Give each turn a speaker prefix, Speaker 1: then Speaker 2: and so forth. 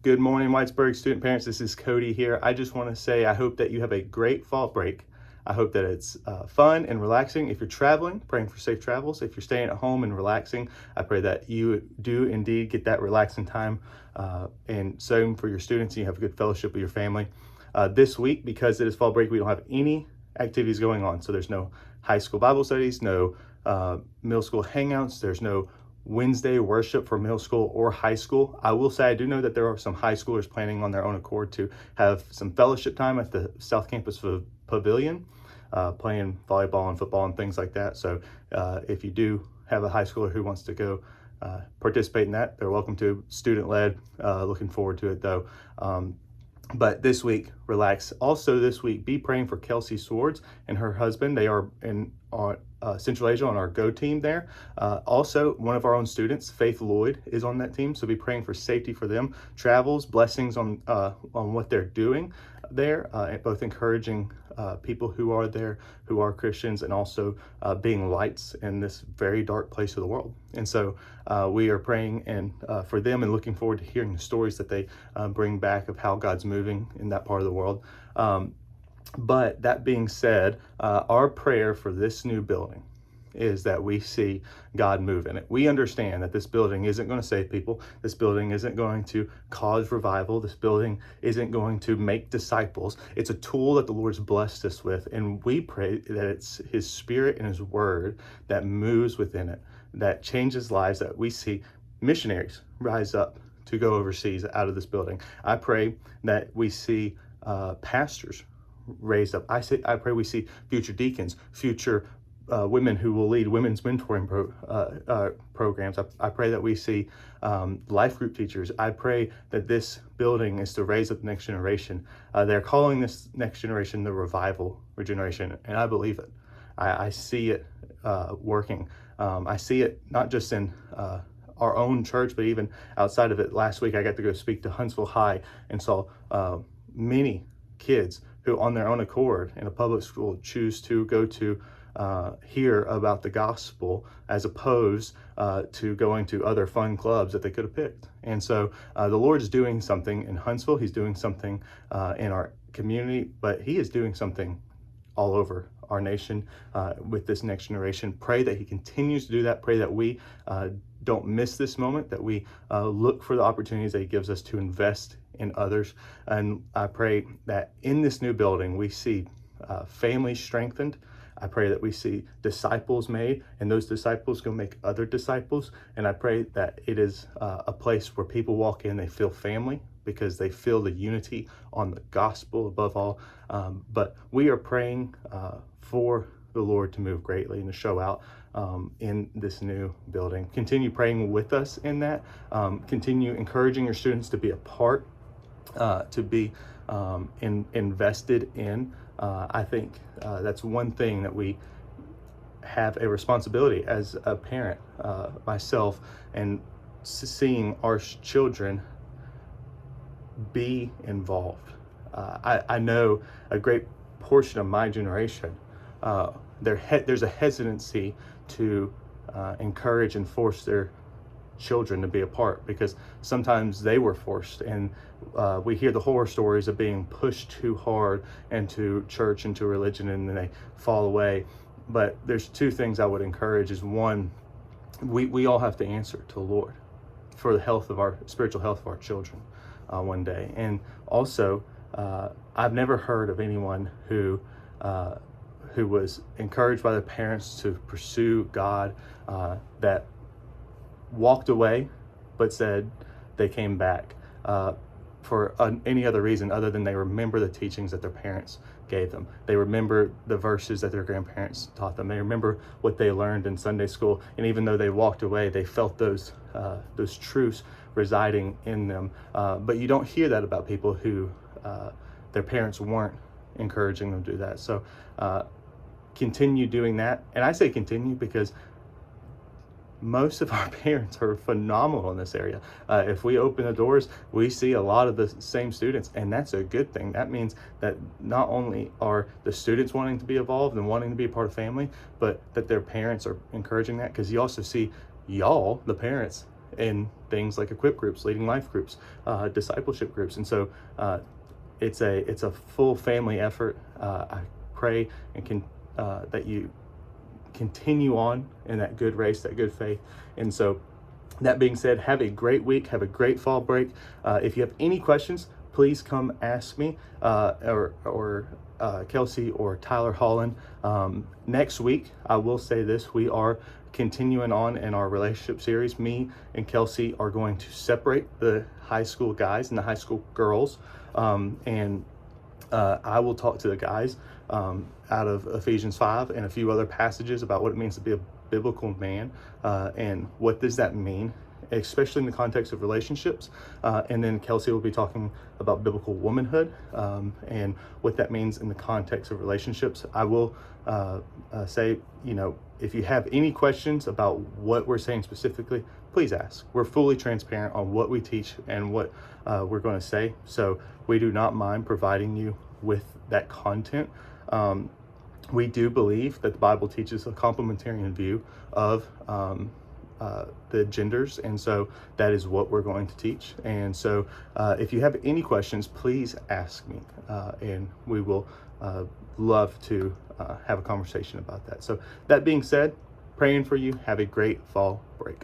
Speaker 1: Good morning, Whitesburg student parents. This is Cody here. I just want to say I hope that you have a great fall break. I hope that it's fun and relaxing. If you're traveling, praying for safe travels. If you're staying at home and relaxing, I pray that you do indeed get that relaxing time. And same for your students, and you have a good fellowship with your family. This week, because it is fall break, we don't have any activities going on. So there's no high school Bible studies, no middle school hangouts. There's no Wednesday worship for middle school or high school. I will say I do know that there are some high schoolers planning on their own accord to have some fellowship time at the South Campus Pavilion, playing volleyball and football and things like that. So if you do have a high schooler who wants to go participate in that, they're welcome to. Student-led, looking forward to it though. But this week, relax. Also this week, be praying for Kelsey Swords and her husband. They are in Central Asia on our Go team there. Also, one of our own students, Faith Lloyd, is on that team. So be praying for safety for them, travels, blessings on what they're doing there, both encouraging people who are there, who are Christians, and also being lights in this very dark place of the world. And so we are praying and for them and looking forward to hearing the stories that they bring back of how God's moving in that part of the world. But that being said, our prayer for this new building is that we see God move in it. We understand that this building isn't going to save people. This building isn't going to cause revival. This building isn't going to make disciples. It's a tool that the Lord's blessed us with, and we pray that it's His Spirit and His Word that moves within it, that changes lives, that we see missionaries rise up to go overseas out of this building. I pray that we see pastors raised up. I pray we see future deacons, future women who will lead women's mentoring programs. I pray that we see life group teachers. I pray that this building is to raise up the next generation. They're calling this next generation the revival generation, and I believe it. I see it working. I see it not just in our own church, but even outside of it. Last week, I got to go speak to Huntsville High and saw many kids who on their own accord in a public school choose to go to hear about the gospel as opposed to going to other fun clubs that they could have picked. And so the Lord's doing something in Huntsville. He's doing something in our community, but He is doing something all over our nation with this next generation. Pray that He continues to do that. Pray that we don't miss this moment, that we look for the opportunities that He gives us to invest in others. And I pray that in this new building, we see families strengthened. I pray that we see disciples made, and those disciples go make other disciples. And I pray that it is a place where people walk in, they feel family because they feel the unity on the gospel above all. But we are praying for the Lord to move greatly and to show out in this new building. Continue praying with us in that. Continue encouraging your students to be a part, to be invested in. I think that's one thing that we have a responsibility as a parent, myself, and seeing our children be involved. I know a great portion of my generation, there's a hesitancy to encourage and force their children to be a part, because sometimes they were forced, and we hear the horror stories of being pushed too hard into church, into religion, and then they fall away. But there's two things I would encourage is one, we all have to answer to the Lord for the health of our spiritual health of our children one day. And also I've never heard of anyone who was encouraged by their parents to pursue God that walked away but said they came back for any other reason other than they remember the teachings that their parents gave them. They remember the verses that their grandparents taught them. They remember what they learned in Sunday school, and even though they walked away, they felt those truths residing in them. But you don't hear that about people who their parents weren't encouraging them to do that. So continue doing that. And I say continue because most of our parents are phenomenal in this area. If we open the doors, we see a lot of the same students, and that's a good thing. That means that not only are the students wanting to be involved and wanting to be a part of family, but that their parents are encouraging that, because you also see y'all, the parents, in things like equip groups, leading life groups, discipleship groups. And so it's a full family effort. I pray that you continue on in that good race, that good faith. And so that being said, have a great week, have a great fall break. If you have any questions, please come ask me or Kelsey or Tyler Holland. Next week, I will say this, we are continuing on in our relationship series. Me and Kelsey are going to separate the high school guys and the high school girls. And I will talk to the guys out of Ephesians 5 and a few other passages about what it means to be a biblical man and what does that mean, especially in the context of relationships. And then Kelsey will be talking about biblical womanhood and what that means in the context of relationships. I will say, if you have any questions about what we're saying specifically, please ask. We're fully transparent on what we teach and what we're going to say. So we do not mind providing you with that content. We do believe that the Bible teaches a complementarian view of the genders, and so that is what we're going to teach. And so if you have any questions, please ask me, and we will love to have a conversation about that. So that being said, praying for you. Have a great fall break.